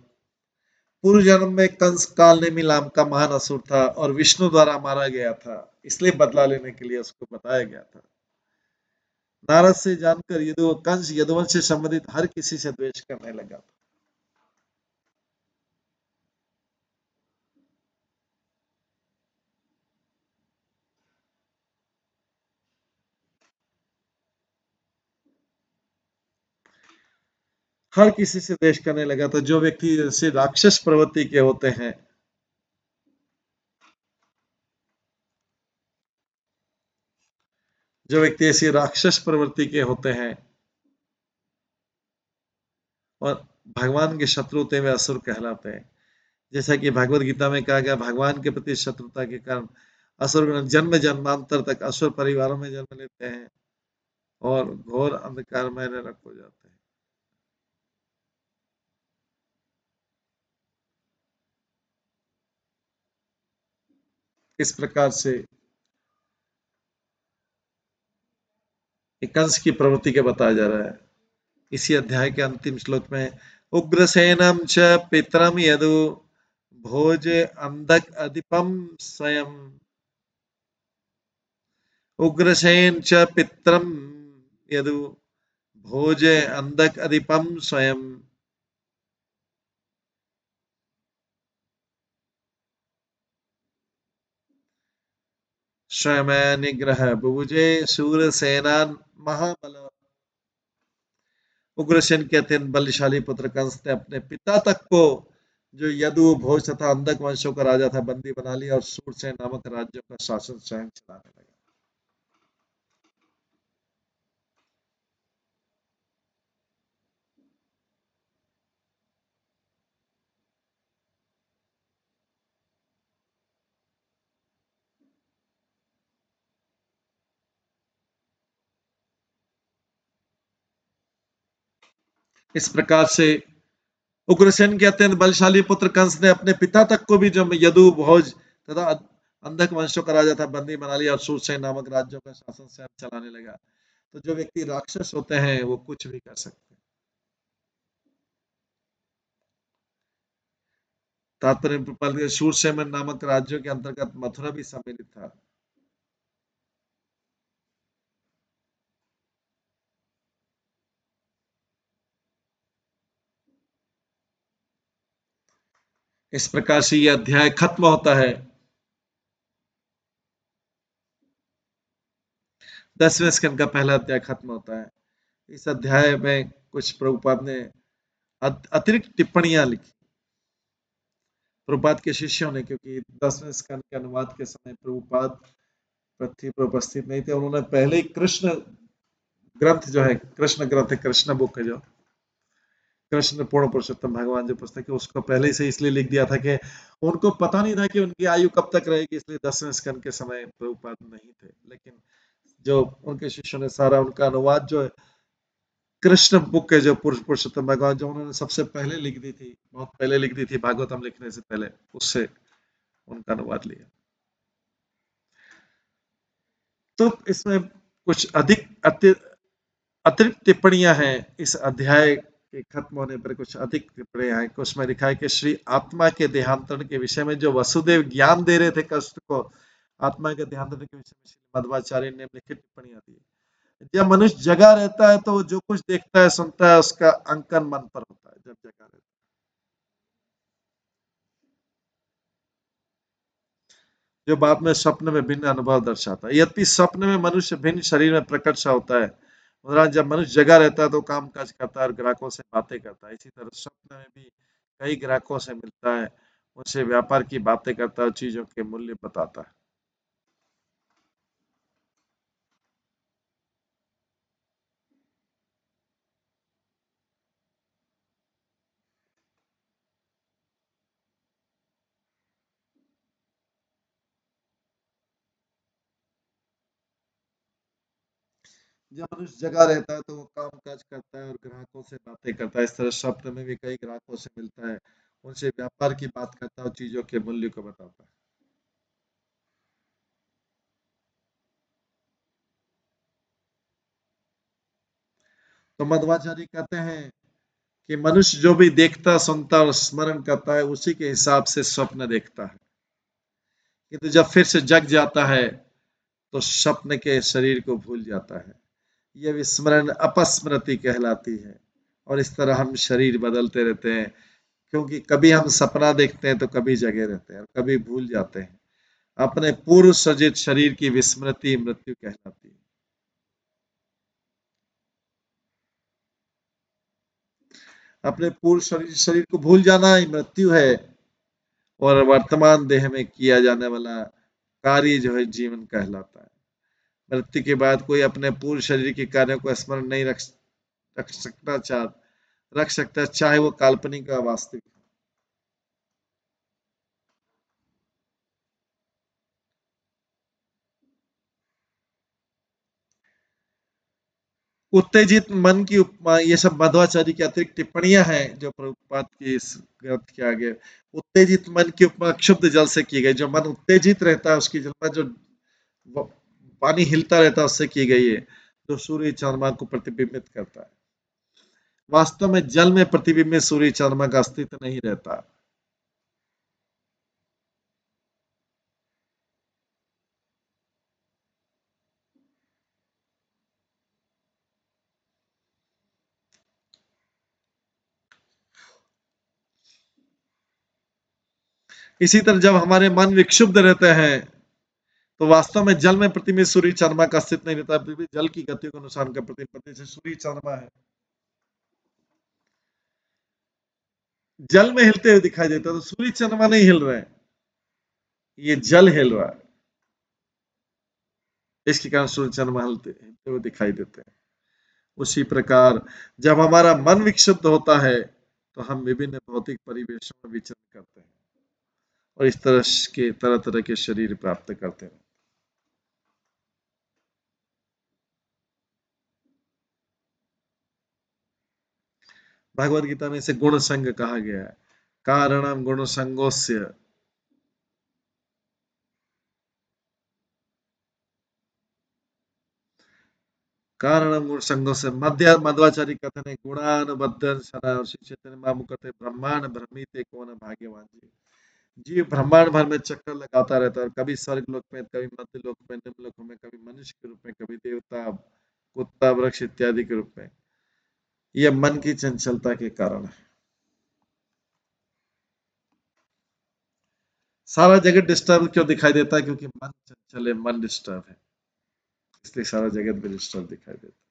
पूर्व जन्म में कंस कालनेमि नाम का महान असुर था और विष्णु द्वारा मारा गया था, इसलिए बदला लेने के लिए उसको बताया गया था। नारद से जानकर कंस यदुवंश से संबंधित हर किसी से द्वेष करने लगा था। हर किसी से द्वेष करने लगा था। जो व्यक्ति जैसे राक्षस प्रवृत्ति के होते हैं, जो व्यक्ति ऐसी राक्षस प्रवृत्ति के होते हैं और भगवान के शत्रु होते हैं, वे असुर कहलाते हैं। जैसा कि भगवत गीता में कहा गया, भगवान के प्रति शत्रुता के कारण असुर जन्म जन्मांतर तक असुर परिवारों में जन्म लेते हैं और घोर अंधकार में नरक हो जाते हैं। इस प्रकार से कंस की प्रवृत्ति के बताया जा रहा है। इसी अध्याय के अंतिम श्लोक में उग्रसेनम च पितरम यदु भोजे अंधक अधिपम स्वयं उग्रसेन च पित्रम यदु भोजे अंधक अधिपम स्वयं। स्वयं निग्रह बुभुजे शूरसेना महाबल। उग्रसेन के अत्यंत बलशाली पुत्र कंस ने अपने पिता तक को, जो यदु भोज तथा अंधक वंशों का राजा था, बंदी बना लिया और शूरसेन नामक राज्यों का शासन स्वयं चलाने लगा। इस प्रकार से उग्रसेन के अत्यंत बलशाली पुत्र कंस ने अपने पिता तक को भी, जो यदु भोज तथा अंधक वंशों का राजा था, बंदी बना लिया और शूरसेन नामक राज्यों का शासन स्वयं चलाने लगा। तो जो व्यक्ति राक्षस होते हैं वो कुछ भी कर सकते हैं। तात्पर्य शूरसेन नामक राज्यों के अंतर्गत मथुरा भी सम्मिलित था। इस प्रकार से यह अध्याय खत्म होता है। 10वें स्कंद का पहला अध्याय खत्म होता है। इस अध्याय में कुछ प्रभुपाद ने अतिरिक्त टिप्पणियां लिखी प्रभुपाद के शिष्यों ने, क्योंकि 10वें स्कंद के अनुवाद के समय प्रभुपाद पृथ्वी पर उपस्थित नहीं थे। उन्होंने पहले ही कृष्ण ग्रंथ, जो है कृष्ण ग्रंथ है, कृष्ण बुक है, जो कृष्ण पूर्ण पुरुषोत्तम भगवान जो पुस्तक है, उसको पहले से इसलिए लिख दिया था कि उनको पता नहीं था कि उनकी आयु कब तक रहेगी, इसलिए 10वें स्कंद के समय प्रभुपाद नहीं थे। लेकिन जो उनके शिष्यों ने सारा उनका अनुवाद, जो है कृष्ण बुक है, जो पुरुषोत्तम भगवान, जो उन्होंने सबसे पहले लिख दी थी, बहुत पहले लिख दी थी, भागवतम लिखने से पहले, उससे उनका अनुवाद लिया। तो इसमें कुछ अतिरिक्त टिप्पणियां हैं। इस अध्याय के खत्म होने पर कुछ अधिक टिप्पणियां हैं। उसमें लिखा है कि श्री आत्मा के देहांतरण के विषय में जो वसुदेव ज्ञान दे रहे थे कृष्ण को, आत्मा के देहांतरण के विषय में श्री मध्वाचार्य ने निम्नलिखित टिप्पणियां दी। जब मनुष्य जगा रहता है तो जो कुछ देखता है सुनता है उसका अंकन मन पर होता है। जब जगा रहता है, जो बाद में स्वप्न में भिन्न अनुभव दर्शाता है। यद्यपि स्वप्न में मनुष्य भिन्न शरीर में प्रकट सा होता है, मगर जब मनुष्य जगा रहता है तो काम काज करता है और ग्राहकों से बातें करता है। इसी तरह स्वप्न में भी कई ग्राहकों से मिलता है, उनसे व्यापार की बातें करता है और चीजों के मूल्य बताता है। जब मनुष्य जगा रहता है तो वो काम काज करता है और ग्राहकों से बातें करता है। इस तरह स्वप्न में भी कई ग्राहकों से मिलता है, उनसे व्यापार की बात करता है और चीजों के मूल्य को बताता है। तो मध्वाचार्य कहते हैं कि मनुष्य जो भी देखता, सुनता और स्मरण करता है, उसी के हिसाब से स्वप्न देखता है। किंतु जब फिर से जग जाता है तो स्वप्न के शरीर को भूल जाता है। यह विस्मरण अपस्मृति कहलाती है। और इस तरह हम शरीर बदलते रहते हैं, क्योंकि कभी हम सपना देखते हैं तो कभी जगे रहते हैं और कभी भूल जाते हैं। अपने पूर्व सृजित शरीर की विस्मृति मृत्यु कहलाती है। अपने पूर्व शरीर को भूल जाना ही मृत्यु है, और वर्तमान देह में किया जाने वाला कार्य जो है जीवन कहलाता है। मृत्यु के बाद कोई अपने पूर्व शरीर के कार्यों को स्मरण नहीं रख सकता, चाहे वो काल्पनिक या वास्तविक। उत्तेजित मन की उपमा, ये सब मध्वाचार्य की अतिरिक्त टिप्पणियां हैं जो प्रभुपाद की इस ग्रंथ के आगे। उत्तेजित मन की उपमा क्षुब्ध जल से की गई। जो मन उत्तेजित रहता है उसकी जल, जो पानी हिलता रहता है, उससे की गई है, जो सूर्य चंद्रमा को प्रतिबिंबित करता है। वास्तव में जल में प्रतिबिंबित सूर्य चंद्रमा का अस्तित्व नहीं रहता। इसी तरह जब हमारे मन विक्षुब्ध रहते हैं तो वास्तव में जल में प्रतिबिंब सूर्य चंद्रमा का अस्तित्व नहीं रहता, फिर भी जल की गति के अनुसार उनका प्रतिबिंब, जैसे सूर्य चंद्रमा है जल में हिलते हुए दिखाई देता है, तो सूर्य चंद्रमा नहीं हिल रहे हैं, ये जल हिल रहा है, इसके कारण सूर्य चंद्रमा हिलते हुए दिखाई देते हैं। उसी प्रकार जब हमारा मन विक्षुब्ध होता है तो हम विभिन्न भौतिक परिवेशों में विचरण करते हैं और इस तरह तरह के शरीर प्राप्त करते हैं। भगवद गीता में इसे गुण संग कहा गया है, कारणम गुण संगोस्य, कारणम गुण संगो से मध्वाचार्य कहते हैं गुणानुबद्ध सदा चैतन्य मामु कहते ब्रह्मांड भ्रमित कौन भाग्यवान जी। जीव ब्रह्मांड भर में चक्कर लगाता रहता है, कभी स्वर्ग लोक में, कभी मध्य लोक में, निम्न लोक में, कभी मनुष्य के रूप में, कभी देवता, कुत्ता, वृक्ष इत्यादि के रूप में। यह मन की चंचलता के कारण है। सारा जगत डिस्टर्ब क्यों दिखाई देता है? क्योंकि मन चंचल है, मन डिस्टर्ब है, इसलिए सारा जगत भी डिस्टर्ब दिखाई देता है।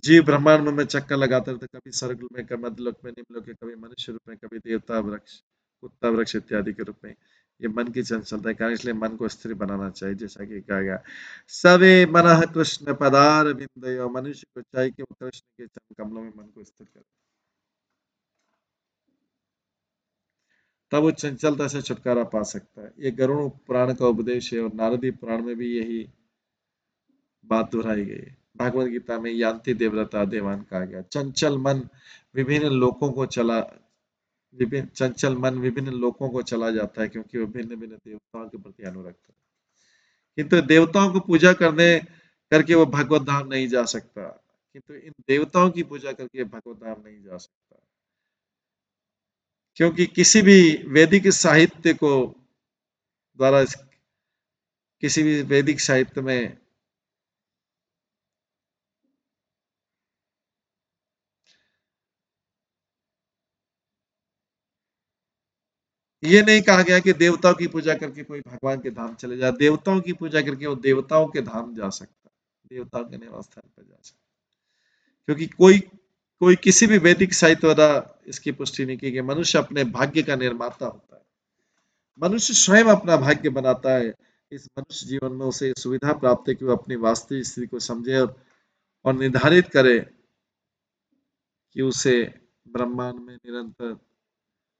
जीव ब्रह्मांड में चक्कर लगाते रहते, कभी स्वर्ग में, कभी मध्य लोक में, निम्न लोक में, कभी मनुष्य रूप में, कभी देवता, वृक्ष, कुत्ता, वृक्ष इत्यादि के रूप में। ये मन की चंचलता है कारण, इसलिए मन को स्थिर बनाना चाहिए, जैसा कि कहा गया सवे मनः कृष्ण पदार बिंदयो, मनुष्य को चाहिए कि वो कृष्ण के चरण कमलों में मन को स्थिर करे, तब वो चंचलता से छुटकारा पा सकता है। ये गरुड़ पुराण का उपदेश है और नारदी पुराण में भी यही बात दोहराई गई है। भागवत गीता में यान्ति देवव्रता देवान कहा गया, चंचल मन विभिन्न लोकों को चला चंचल मन विभिन्न लोकों को चला जाता है, क्योंकि वो भिन्न भिन्न देवताओं के प्रति अनुरक्त है। किंतु देवताओं को पूजा करने करके वो भगवत धाम नहीं जा सकता, किंतु इन देवताओं की पूजा करके भगवत धाम नहीं जा सकता, क्योंकि किसी भी वैदिक साहित्य को द्वारा, किसी भी वैदिक साहित्य में ये नहीं कहा गया कि देवताओं की पूजा करके कोई भगवान के धाम चले जाए, देवताओं की पूजा करके वो देवताओं के धाम जा सकता, देवताओं के निवास स्थान पर जा सकता, क्योंकि कोई कोई किसी भी वैदिक साहित्य द्वारा इसकी पुष्टि नहीं की गई। मनुष्य अपने भाग्य का निर्माता होता है, मनुष्य स्वयं अपना भाग्य बनाता है। इस मनुष्य जीवन में उसे सुविधा प्राप्त है कि वो अपनी वास्तविक स्थिति को समझे और निर्धारित करे कि उसे ब्रह्मांड में निरंतर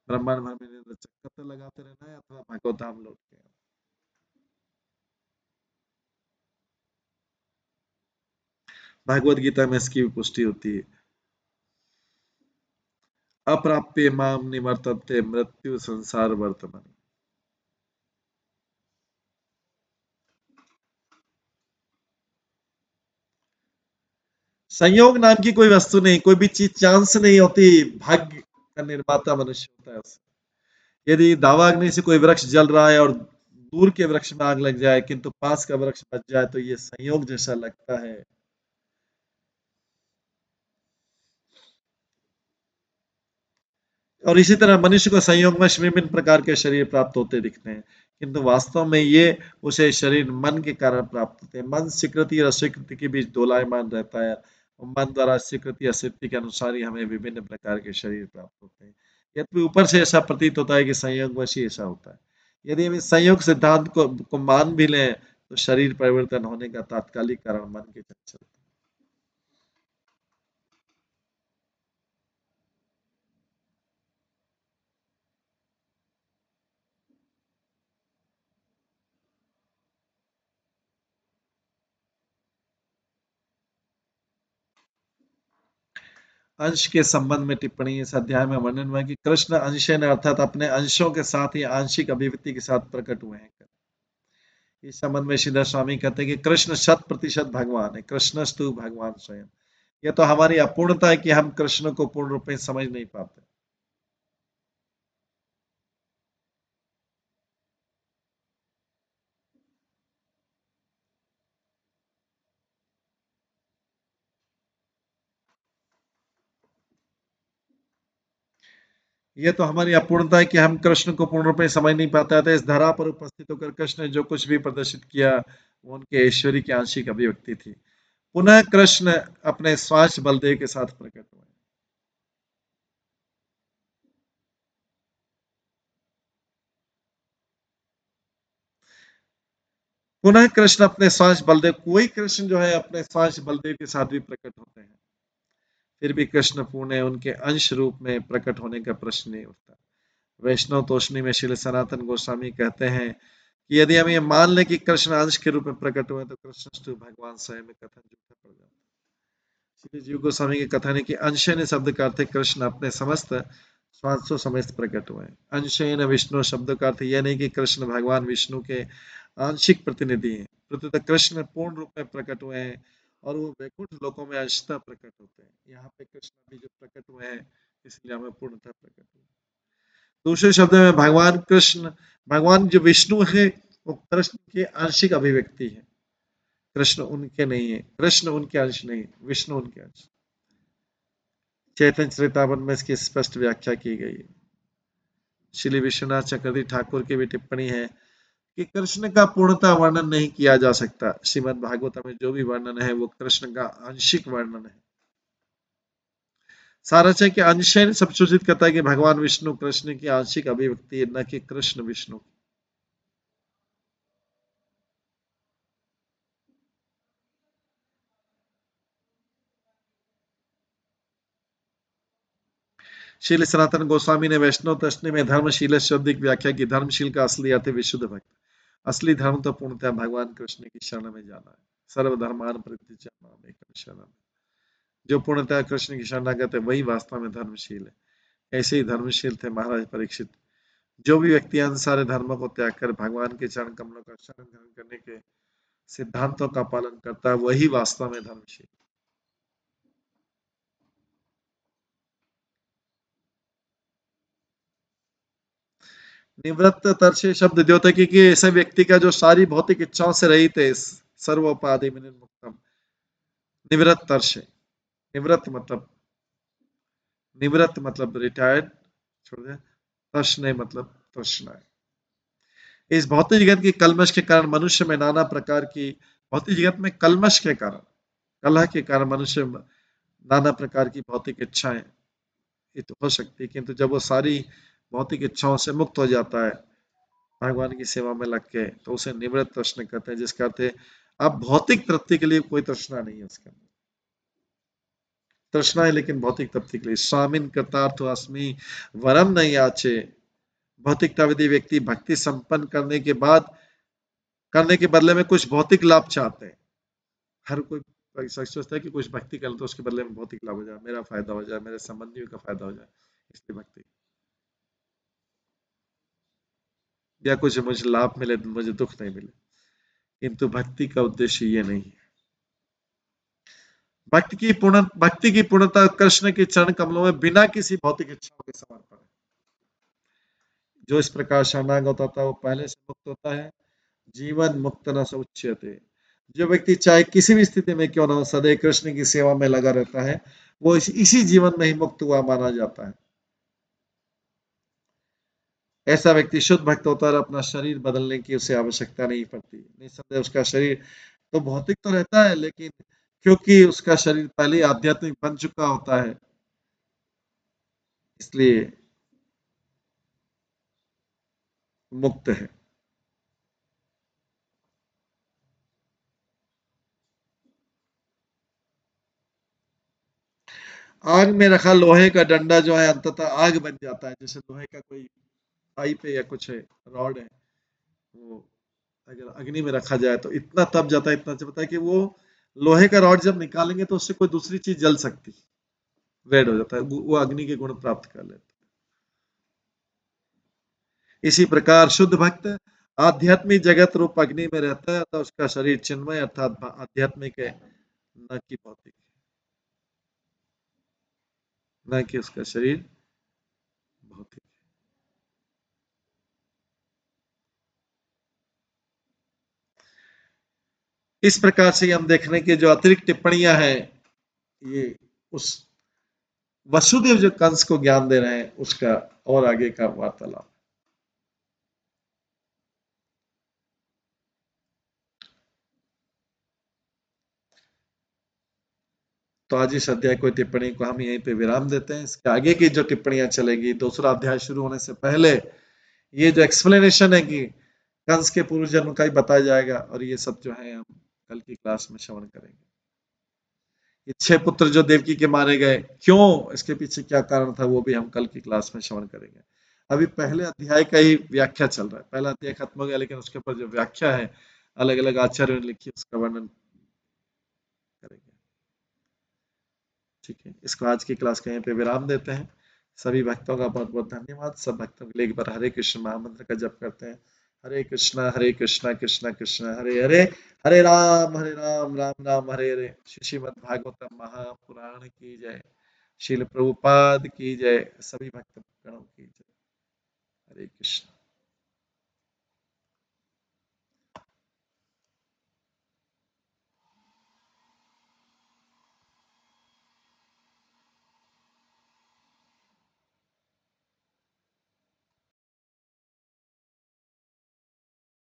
ब्रह्मांड भर में निरंतर चक्कर लगाते रहना है अथवा भगवत धाम लौट के आना। भागवत गीता में इसकी भी पुष्टि होती है, अप्राप्य माम निवर्तन्ते मृत्यु संसार वर्तमान। संयोग नाम की कोई वस्तु नहीं, कोई भी चीज चांस नहीं होती, भाग्य का निर्माता मनुष्य होता है उससे। यदि दावाग्नि से कोई वृक्ष जल रहा है और दूर के वृक्ष में आग लग जाए किंतु पास का वृक्ष बच जाए तो ये संयोग जैसा लगता है। और इसी तरह मनुष्य को संयोग में विभिन्न प्रकार के शरीर प्राप्त होते दिखते हैं, किंतु वास्तव में ये उसे शरीर मन के कारण प्राप्त होते हैं। मन स्वीकृति और अस्वीकृति के बीच दोलायमान रहता है और मन द्वारा स्वीकृति अस्वीकृति के अनुसार ही हमें विभिन्न प्रकार के शरीर प्राप्त होते हैं। यद्यपि ऊपर से ऐसा प्रतीत होता है कि संयोगवश ही ऐसा होता है। यदि हम इस संयोग सिद्धांत को मान भी लें तो शरीर परिवर्तन होने का तात्कालिक कारण मन के चंचल। अंश के संबंध में टिप्पणी, इस अध्याय में वर्णन हुआ है कि कृष्ण अंशेन अर्थात अपने अंशों के साथ ही आंशिक अभिव्यक्ति के साथ प्रकट हुए हैं। इस संबंध में श्रीधर स्वामी कहते हैं कि कृष्ण 100% भगवान है, कृष्णस्तु भगवान स्वयं। यह तो हमारी अपूर्णता है कि हम कृष्ण को पूर्ण रूप में समझ नहीं पाते। ये तो हमारी अपूर्णता है कि हम कृष्ण को पूर्ण रूप में समझ नहीं पाते थे। इस धरा पर उपस्थित होकर कृष्ण ने जो कुछ भी प्रदर्शित किया वो उनके ऐश्वर्य की आंशिक अभिव्यक्ति थी। पुनः कृष्ण अपने स्वांश बलदेव के साथ प्रकट हुए। पुनः कृष्ण अपने स्वांश बलदेव, कोई कृष्ण जो है अपने स्वांश बलदेव के साथ भी प्रकट होते हैं, फिर भी कृष्ण पूर्ण है, उनके अंश रूप में प्रकट होने का प्रश्न नहीं उठता। वैष्णव तोषणी में श्री सनातन गोस्वामी कहते हैं कि यदि हम ये मान लें कि कृष्ण अंश के रूप में प्रकट हुए तो कृष्ण भगवान स्वयं में कथन झूठा पड़ जाता है। श्री जीव गोस्वामी के कथन है कि अंशेन शब्द का अर्थ कृष्ण अपने समस्त स्वांशों समेत प्रकट हुए। अंशेन विष्णु शब्द का अर्थ यह नहीं कि कृष्ण भगवान विष्णु के आंशिक प्रतिनिधि हैं, प्रत्युत कृष्ण पूर्ण रूप में प्रकट हुए हैं और वो वैकुंठ लोकों में अंशतः प्रकट होते हैं। यहाँ पे कृष्ण अभी जो प्रकट हुए हैं इसलिए हमें पूर्णतः प्रकट हुए। दूसरे शब्द में भगवान कृष्ण, भगवान जो विष्णु है वो कृष्ण की आंशिक अभिव्यक्ति है, कृष्ण उनके नहीं है, कृष्ण उनके अंश नहीं, विष्णु उनके अंश। चैतन्य चरितामृत में इसकी स्पष्ट व्याख्या की गई है। श्री विश्वनाथ चक्रवर्ती ठाकुर की भी टिप्पणी है कि कृष्ण का पूर्णतः वर्णन नहीं किया जा सकता। श्रीमद् भागवत में जो भी वर्णन है वो कृष्ण का आंशिक वर्णन है। सारांश है कि अंशेन सब सूचित करता है कि भगवान विष्णु कृष्ण की आंशिक अभिव्यक्ति है, न कि कृष्ण विष्णु। श्रील सनातन गोस्वामी ने वैष्णव तृष्णि में धर्मशील शब्द की व्याख्या की। धर्मशील का असली अर्थ है विशुद्ध भक्त। असली धर्म तो पूर्णतः भगवान कृष्ण की शरण में जाना है। सर्वधर्मान परित्यज्य माम एकम शरणम। जो पूर्णतः कृष्ण की शरणागत है वही वास्तव में धर्मशील है। ऐसे ही धर्मशील थे महाराज परीक्षित। जो भी व्यक्ति अन्य सारे धर्मों को त्याग कर भगवान के चरण कमलों का शरण ग्रहण करने के सिद्धांतों का पालन करता है वही वास्तव में धर्मशील। निवृत्त तरसे शब्द द्योतकी कि ऐसे व्यक्ति का जो सारी भौतिक इच्छाओं से रहित है, सर्वोपाधि में मुक्तम। निवृत्त तरसे, निवृत्त मतलब, निवृत्त मतलब रिटायर्ड, छोड़ दे, तृष्ण मतलब तृष्णा है। इस भौतिक जगत की कलमश के कारण मनुष्य में नाना प्रकार की, भौतिक जगत में कलमश के कारण, कलह के कारण मनुष्य नाना प्रकार की भौतिक इच्छाएं ये तो हो सकती है, किंतु जब वो सारी भौतिक इच्छाओं से मुक्त हो जाता है भगवान की सेवा में लग के तो उसे निवृत्त तृष्णा कहते हैं, जिसका अर्थ है अब भौतिक तृप्ति के लिए कोई तृष्णा नहीं है उसके अंदर। तृष्णा है लेकिन भौतिक तृप्ति के लिए। स्वामिन कृतार्थ अस्मि वरम नहीं याचे। भौतिकतावादी व्यक्ति भक्ति संपन्न करने के बदले में कुछ भौतिक लाभ चाहते हैं। हर कोई सोचता है कि कुछ भक्ति कर तो उसके बदले में भौतिक लाभ हो जाए, मेरा फायदा हो जाए, मेरे संबंधियों का फायदा हो जाए, इसलिए भक्ति, या कुछ मुझे लाभ मिले मुझे दुख नहीं मिले। किंतु भक्ति का उद्देश्य ये नहीं है। भक्ति की पूर्णता कृष्ण के चरण कमलों में बिना किसी भौतिक इच्छाओं के समर्पण है। जो इस प्रकार शरणागत होता है वो पहले से मुक्त होता है। जीवन मुक्त न उच्यते। जो व्यक्ति चाहे किसी भी स्थिति में क्यों ना हो सदैव कृष्ण की सेवा में लगा रहता है वो इसी जीवन में ही मुक्त हुआ माना जाता है। ऐसा व्यक्ति शुद्ध भक्त होता है और अपना शरीर बदलने की उसे आवश्यकता नहीं पड़ती। निस्संदेह उसका शरीर तो भौतिक तो रहता है लेकिन क्योंकि उसका शरीर पहले ही आध्यात्मिक बन चुका होता है इसलिए मुक्त है। आग में रखा लोहे का डंडा जो है अंततः आग बन जाता है। जैसे लोहे का कोई पाइप है या कुछ है, रॉड है, वो अगर अग्नि में रखा जाए तो इतना तप जाता है, इतना चलता है कि वो लोहे का रॉड जब निकालेंगे तो उससे कोई दूसरी चीज जल सकती, रेड हो जाता है, वो अग्नि के गुण प्राप्त कर लेता है। इसी प्रकार शुद्ध भक्त आध्यात्मिक जगत रूप अग्नि में रहता है तो उसका शरीर चिन्मय अर्थात आध्यात्मिक है, न कि भौतिक, न कि उसका शरीर भौतिक। इस प्रकार से हम देखने की जो अतिरिक्त टिप्पणियां हैं ये उस वसुदेव जो कंस को ज्ञान दे रहे हैं उसका और आगे का वार्तालाप। तो आज इस अध्याय को टिप्पणी को हम यहीं पे विराम देते हैं। इसके आगे की जो टिप्पणियां चलेगी दूसरा अध्याय शुरू होने से पहले ये जो एक्सप्लेनेशन है कि कंस के पूर्व जन्म का ही बताया जाएगा और ये सब जो है हम कल की क्लास में श्रवण करेंगे। ये 6 पुत्र जो देवकी के मारे गए क्यों, इसके पीछे क्या कारण था, वो भी हम कल की क्लास में श्रवण करेंगे। अभी पहले अध्याय का ही व्याख्या चल रहा है। पहला अध्याय खत्म हो गया लेकिन उसके ऊपर जो व्याख्या है अलग अलग आचार्यों ने लिखी उसका वर्णन करेंगे। ठीक है, इसको आज की क्लास का यहीं पे विराम देते हैं। सभी भक्तों का बहुत बहुत धन्यवाद। सब भक्तों के लिए एक बार हरे कृष्ण महामंत्र का जप करते हैं। हरे कृष्णा कृष्णा कृष्णा हरे हरे, हरे राम राम राम हरे हरे। श्रीमद् भागवतम महापुराण की जय। श्रील प्रभुपाद की जय। सभी भक्त गणों की जय। हरे कृष्ण।